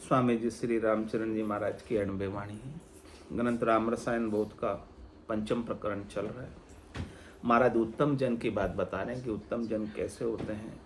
स्वामी जी श्री रामचरण जी महाराज की 98 वाणी है। ग्रंथ राम रसायन बोध का 5म प्रकरण चल रहा है। महाराज उत्तम जन की बात बता रहे हैं कि उत्तम जन कैसे होते हैं।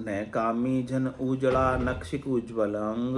न कामी जन उजड़ा नक्षिक उज्ज्वल अंग,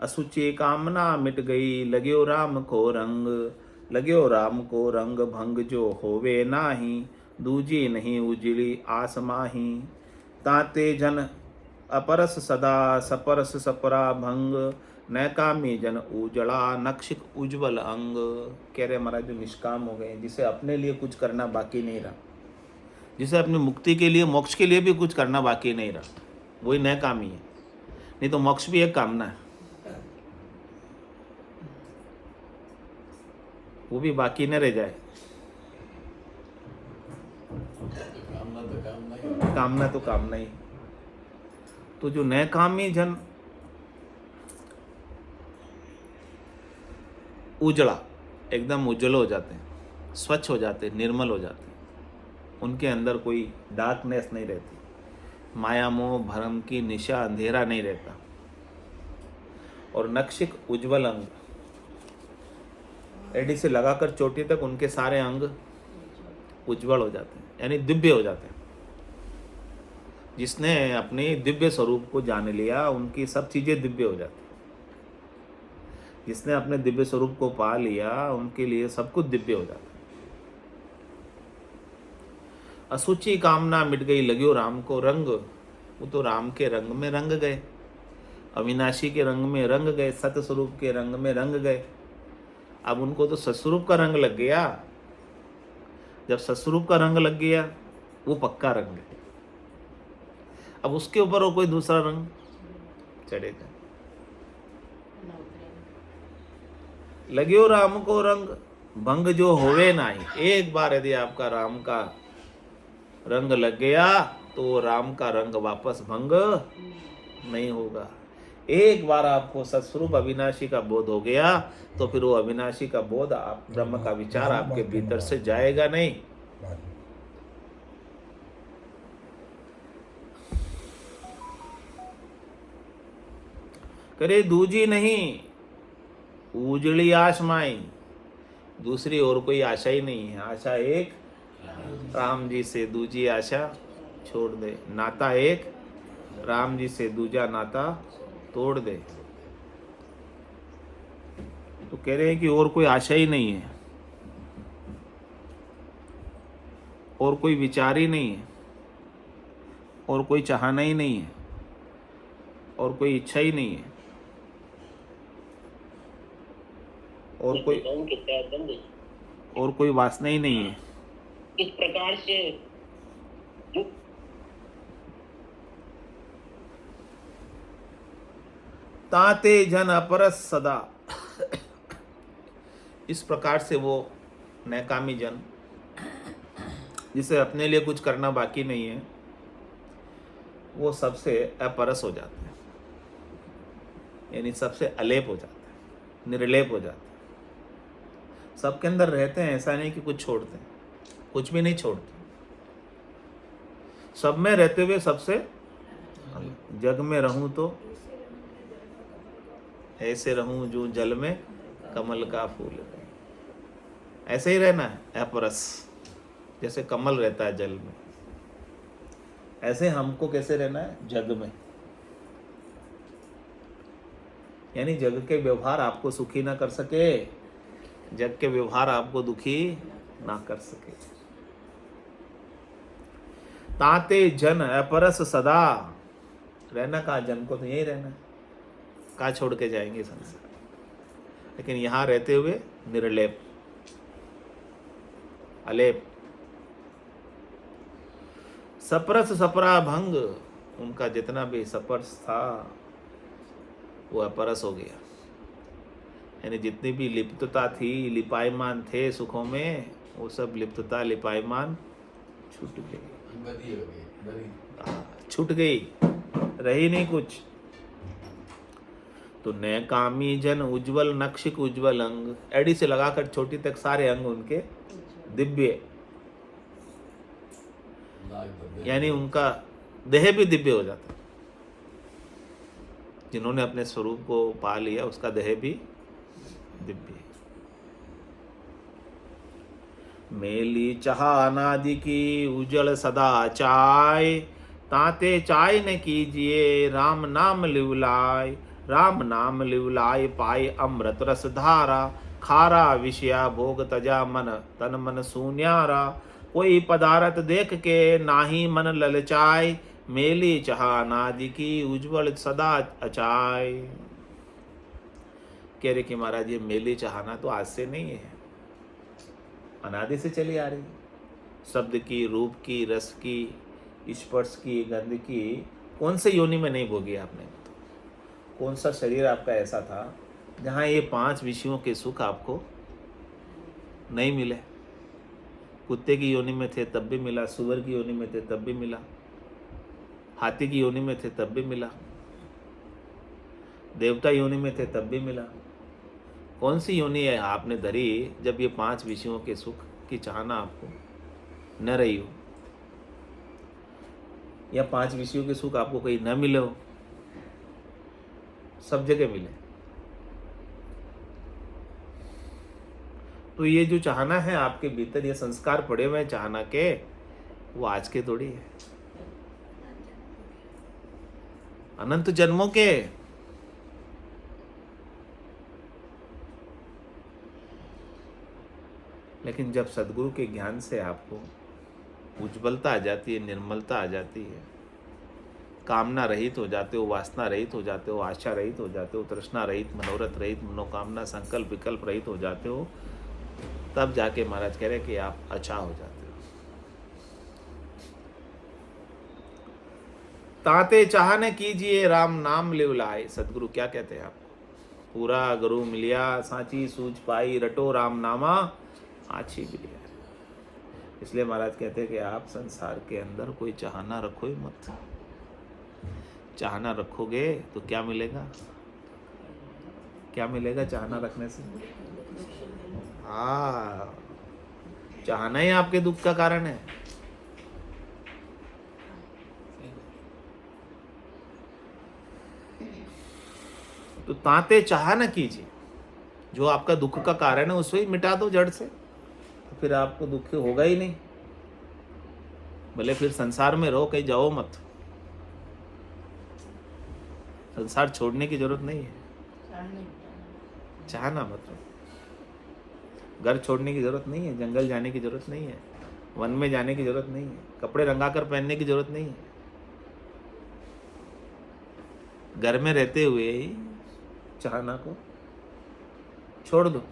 असुचि कामना मिट गई लग्यो राम को रंग। लग्यो राम को रंग भंग जो होवे नाही, दूजी नहीं उजड़ी आस माही। ताते जन अपरस सदा सपरस सपरा भंग, न कामी जन उजड़ा नक्षिक उज्ज्वल अंग। कह रहे महाराज जो निष्काम हो गए, जिसे अपने लिए कुछ करना बाकी नहीं रहा, जिसे अपनी मुक्ति के लिए मोक्ष के लिए भी कुछ करना बाकी नहीं रहा, वही न कामी है। नहीं तो मोक्ष भी एक कामना है, वो भी बाकी न रह जाए। कामना तो कामना ही। तो जो न कामी जन उजड़ा एकदम उज्जवल हो जाते हैं, स्वच्छ हो जाते हैं, निर्मल हो जाते हैं, उनके अंदर कोई डार्कनेस नहीं रहती, माया मोह भरम की निशा अंधेरा नहीं रहता। और नक्षिक उज्जवल अंग, एडी से लगाकर चोटी तक उनके सारे अंग उज्जवल हो जाते हैं, यानी दिव्य हो जाते हैं। जिसने अपने दिव्य स्वरूप को जान लिया, उनकी सब चीजें दिव्य हो जाती हैं। जिसने अपने दिव्य स्वरूप को पा लिया, उनके लिए सब कुछ दिव्य हो जाता है। असुचि कामना मिट गई लग्यो राम को रंग, वो तो राम के रंग में रंग गए, अविनाशी के रंग में रंग गए, सत्य स्वरूप के रंग में रंग गए। अब उनको तो सत्स्वरूप का रंग लग गया। जब सत्स्वरूप का रंग लग गया, वो पक्का रंग है। अब उसके ऊपर वो कोई दूसरा रंग चढ़ेगा। लग्यो राम को रंग भंग जो होवे नाही। एक बार यदि आपका राम का रंग लग गया, तो राम का रंग वापस भंग नहीं होगा। एक बार आपको सत्स्वरूप अविनाशी का बोध हो गया, तो फिर वो अविनाशी का बोध, आप ब्रह्म का विचार आपके भीतर से जाएगा नहीं। करे दूजी नहीं उजड़ी आशमाई, दूसरी और कोई आशा ही नहीं है। आशा एक राम जी से, दूजी आशा छोड़ दे। नाता एक राम जी से, दूजा नाता तोड़ दे। तो कह रहे हैं कि और कोई आशा ही नहीं है, और कोई विचार ही नहीं है, और कोई चाहना ही नहीं है, और कोई इच्छा ही नहीं है, और कोई वासना ही नहीं है। इस प्रकार से ताते जन अपरस सदा, इस प्रकार से वो नैकामी जन, जिसे अपने लिए कुछ करना बाकी नहीं है, वो सबसे अपरस हो जाते हैं, यानी सबसे अलेप हो जाते हैं, निर्लेप हो जाते हैं। सबके अंदर रहते हैं, ऐसा नहीं कि कुछ छोड़ते हैं, कुछ भी नहीं छोड़ते। सब में रहते हुए सबसे, जग में रहूं तो ऐसे रहूं जो जल में कमल का फूल। ऐसे ही रहना है अपरस, जैसे कमल रहता है जल में, ऐसे हमको कैसे रहना है जग में। यानी जग के व्यवहार आपको सुखी ना कर सके, जग के व्यवहार आपको दुखी ना कर सके। ताते जन अपरस सदा, रहना कहा जन को, तो यही रहना है, कहाँ छोड़ के जाएंगे संसार। लेकिन यहां रहते हुए निर्लेप, अलेप। सपरस सपरा भंग, उनका जितना भी सपरस था वो अपरस हो गया। यानी जितनी भी लिप्तता थी, लिपायमान थे सुखों में, वो सब लिप्तता लिपायमान छूट गई, छूट गई, रही नहीं कुछ। तो न कामी जन उज्जवल नक्षिक उज्जवल अंग, एडी से लगाकर छोटी तक सारे अंग उनके दिव्य, यानी उनका देह भी दिव्य हो जाता है। जिन्होंने अपने स्वरूप को पा लिया उसका देह भी दिव्य है। मेली चाह अनादि की उजल सदा चाय, ताते चाय न कीजिए राम नाम लिवलाय। राम नाम लिवलाय पाए अमृत रस धारा, खारा विषया भोग तजा मन तन मन शून्यारा। कोई पदार्थ देख के नाही मन ललचाय, मेली चाह अनादि की उज्जवल सदा अचाय। कह रहे कि महाराज ये मेली चाहना तो आज से नहीं है, अनादि से चली आ रही है। शब्द की, रूप की, रस की, स्पर्श की, गंध की कौन से योनि में नहीं भोगी आपने? कौन सा शरीर आपका ऐसा था जहाँ ये 5 विषयों के सुख आपको नहीं मिले? कुत्ते की योनि में थे तब भी मिला, सुअर की योनि में थे तब भी मिला, हाथी की योनि में थे तब भी मिला, देवता योनि में थे तब भी मिला। कौन सी योनि है आपने धरी जब ये 5 विषयों के सुख की चाहना आपको न रही हो, या 5 विषयों के सुख आपको कहीं न मिले हो? सब जगह मिले। तो ये जो चाहना है आपके भीतर, ये संस्कार पड़े हुए हैं चाहना के, वो आज के थोड़ी है, अनंत जन्मों के। लेकिन जब सदगुरु के ज्ञान से आपको उज्ज्वलता आ जाती है, निर्मलता आ जाती है, कामना रहित हो जाते हो, वासना रहित हो जाते हो, आशा रहित हो जाते हो, तृष्णा रहित, मनोरथ रहित, मनोकामना, संकल्प विकल्प रहित हो जाते हो, तब जाके महाराज कह रहे कि आप अच्छा हो जाते हो। ताते चाहने कीजिए राम नाम लिवलाए। सदगुरु क्या कहते हैं आपको? पूरा गुरु मिलिया सांची सूझ पाई, रटो राम नामा आछी बिलिया। इसलिए महाराज कहते हैं कि आप संसार के अंदर कोई चाहना रखो ही मत। चाहना रखोगे तो क्या मिलेगा? क्या मिलेगा चाहना रखने से? हाँ, चाहना ही आपके दुख का कारण है। तो ताते चाह न कीजिए, जो आपका दुख का कारण है उसको ही मिटा दो जड़ से, तो फिर आपको दुख होगा ही नहीं। भले फिर संसार में रहो, कहीं जाओ मत। संसार छोड़ने की जरूरत नहीं है, चाहना मत। घर छोड़ने की जरूरत नहीं है, जंगल जाने की जरूरत नहीं है, वन में जाने की जरूरत नहीं है, कपड़े रंगा कर पहनने की जरूरत नहीं है। घर में रहते हुए ही चाहना को छोड़ दो।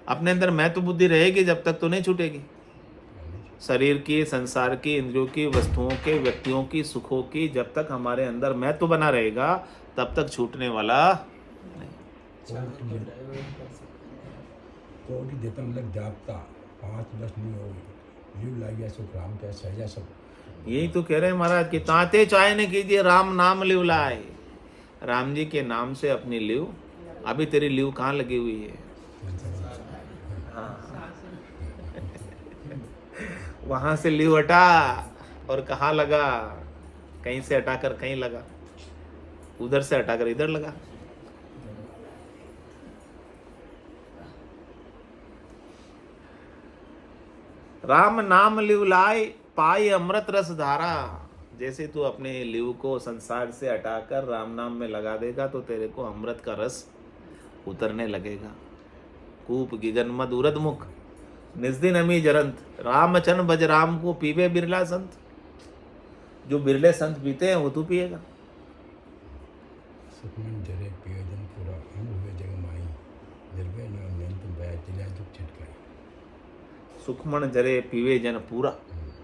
अपने अंदर मैं तो बुद्धि रहेगी जब तक तो नहीं छूटेगी। शरीर की, संसार की, इंद्रियों की, वस्तुओं के, व्यक्तियों की, सुखों की, जब तक हमारे अंदर मैं तो बना रहेगा तब तक छूटने वाला नहीं। यही तो कह रहे हैं महाराज कि ताते चाहे न कीजिए राम नाम लिव लाए। राम जी के नाम से अपनी लिव, अभी तेरी लिव कहाँ लगी हुई है? वहां से लिव हटा और कहाँ लगा? कहीं से हटाकर कहीं लगा, उधर से हटाकर इधर लगा। राम नाम लिव लाए पाई अमृत रस धारा। जैसे तू अपने लिव को संसार से हटाकर राम नाम में लगा देगा तो तेरे को अमृत का रस उतरने लगेगा। कूप गिगन मद उरद मुख निस्दिन अमी जरंत, रामचन भज राम को पीवे बिरला संत। जो बिरले संत पीते हैं वो तू पिएगा। सुखमण जरे पीवे जन पूरा,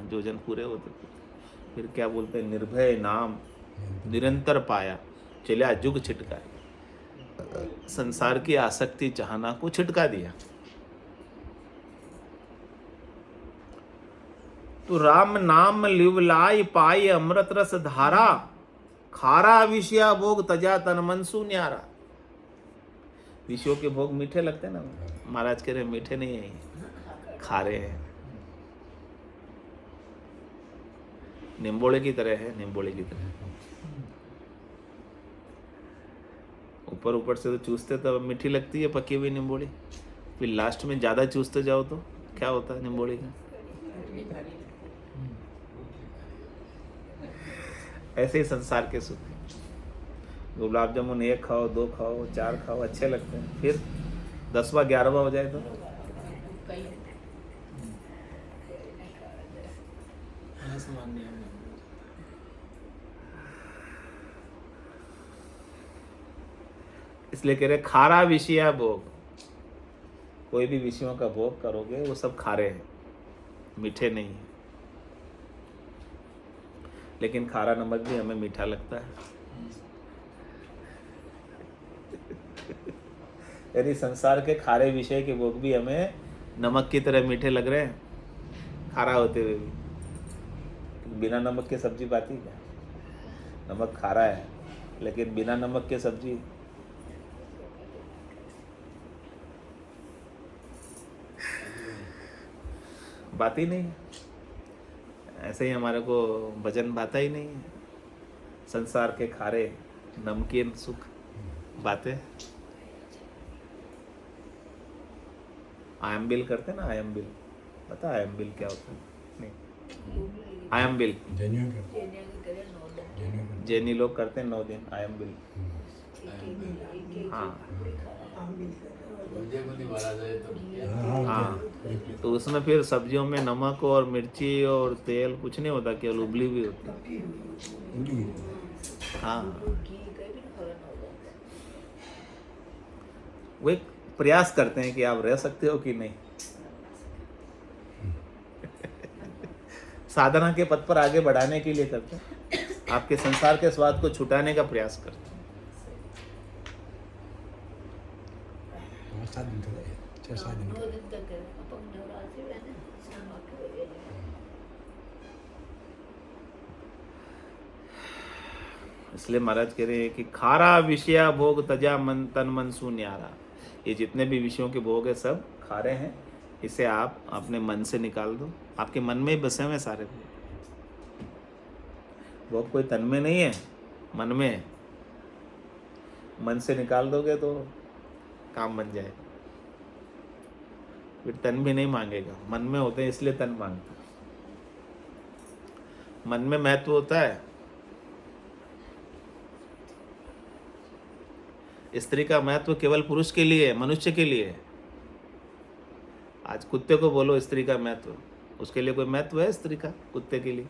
जो जन पूरे होते। फिर क्या बोलते हैं? निर्भय नाम निरंतर पाया, चलिया जुग छिटकाए। संसार की आसक्ति चाहना को छिटका दिया। तो राम नाम लिवलाई पाई अमृत रस धारा, खारा विषया भोग तजा तन मन शून्यारा। विषयों के भोग मीठे लगते हैं ना, महाराज कह रहे मीठे नहीं है, खारे हैं। निम्बोड़े की तरह है, निम्बोड़े की तरह। ऊपर ऊपर से तो चूसते तब मीठी लगती है पकी हुई निम्बोड़ी, फिर लास्ट में ज़्यादा चूसते जाओ तो क्या होता है निम्बोड़ी का। ऐसे ही संसार के सुख। गुलाब जामुन 1 खाओ, 2 खाओ, 4 खाओ, अच्छे लगते हैं, फिर 10वां 11वां हो जाए तो इसलिए कह रहे खारा विषया भोग। कोई भी विषयों का भोग करोगे वो सब खारे हैं, मीठे नहीं है। लेकिन खारा नमक भी हमें मीठा लगता है। यदि संसार के खारे विषय के भोग भी हमें नमक की तरह मीठे लग रहे हैं, खारा होते हुए भी। बिना नमक के सब्जी पाती क्या? नमक खारा है लेकिन बिना नमक के सब्जी बाती नहीं है। ऐसे ही हमारे को भजन भाता ही नहीं है। संसार के खारे नमकीन सुख बातें। आयम्बिल करते ना, आयम्बिल पता है आयम्बिल क्या होता है? नहीं, आयम्बिल जैनी लोग करते हैं 9 दिन आयम्बिल। हाँ हाँ, तो उसमें फिर सब्जियों में नमक और मिर्ची और तेल कुछ नहीं होता, केवल उबली भी होती है। हाँ, वो एक प्रयास करते हैं कि आप रह सकते हो कि नहीं। साधना के पथ पर आगे बढ़ाने के लिए करते हैं, आपके संसार के स्वाद को छुटाने का प्रयास करते हैं। इसलिए महाराज कह रहे हैं कि खारा विषया भोग तजा मन तन मन सु न्यारा। ये जितने भी विषयों के भोग है सब खारे हैं, इसे आप अपने मन से निकाल दो। आपके मन में ही बसे हुए सारे भोग, कोई तन में नहीं है, मन में है। मन से निकाल दोगे तो काम बन जाएगा, फिर तन भी नहीं मांगेगा। मन में होते हैं इसलिए तन मांगता है। मन में महत्व होता है। स्त्री का महत्व केवल पुरुष के लिए है, मनुष्य के लिए है। आज कुत्ते को बोलो स्त्री का महत्व, उसके लिए कोई महत्व है स्त्री का? कुत्ते के लिए,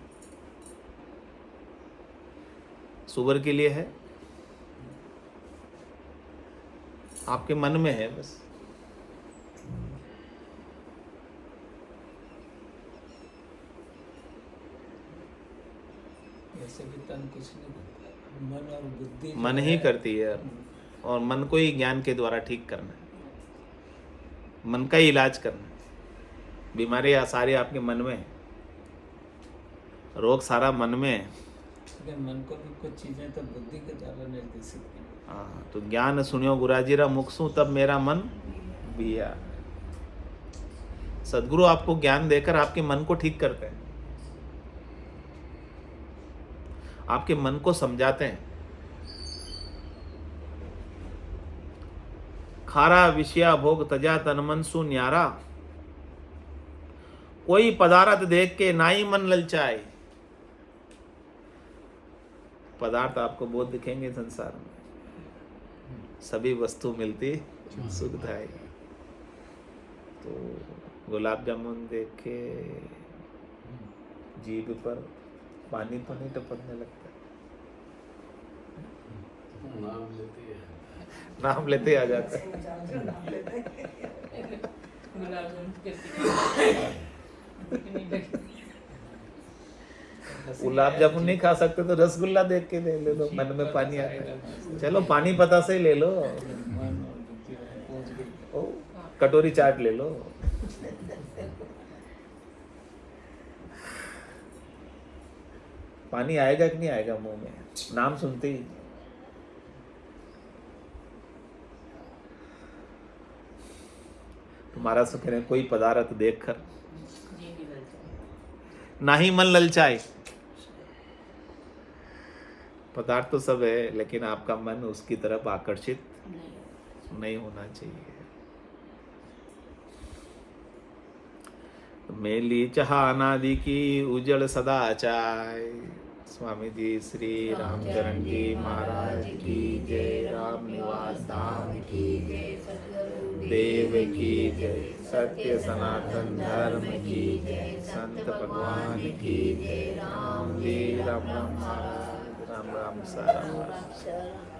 सुअर के लिए है? आपके मन में है बस। ऐसे भी तन कुछ नहीं करता, मन और बुद्धि मन ही करती है, और मन को ही ज्ञान के द्वारा ठीक करना है, मन का ही इलाज करना है। बीमारी सारी आपके मन में है, रोग सारा मन में है। लेकिन मन को भी कुछ चीजें तो बुद्धि के द्वारा निर्देशित की। हाँ, तो ज्ञान सुनियो गुराजीरा मुखसू तब मेरा मन बिया। सदगुरु आपको ज्ञान देकर आपके मन को ठीक करते हैं, आपके मन को समझाते हैं। खारा विषया भोग तजा तन मन सु न्यारा। कोई पदार्थ देख के नाई मन ललचाए। पदार्थ आपको बहुत दिखेंगे संसार में, सभी वस्तु मिलती सुखदायी। तो गुलाब जामुन देख के जीभ पर पानी तो नहीं टपकने लगता? नाम लेते आ जाता है। गुलाब जामुन नहीं खा सकते तो रसगुल्ला देख के ले लो, मन में पानी आता है। चलो पानी पता से ले लो, ओ कटोरी चाट ले लो। पानी आएगा कि नहीं आएगा मुंह में नाम सुनते ही? तुम्हारा सुख है कोई पदार्थ देखकर ना ही मन ललचाए। पदार्थ तो सब है, लेकिन आपका मन उसकी तरफ आकर्षित नहीं होना चाहिए। मेली चाह अनादि की उजड़ सदा चाय। स्वामी जी श्री रामचरण जी महाराज की जय। राम निवास धाम की देव की जय। सत्य सनातन धर्म की जय। संत भगवान की जय। राम जी राम राम महाराज। राम राम सारा।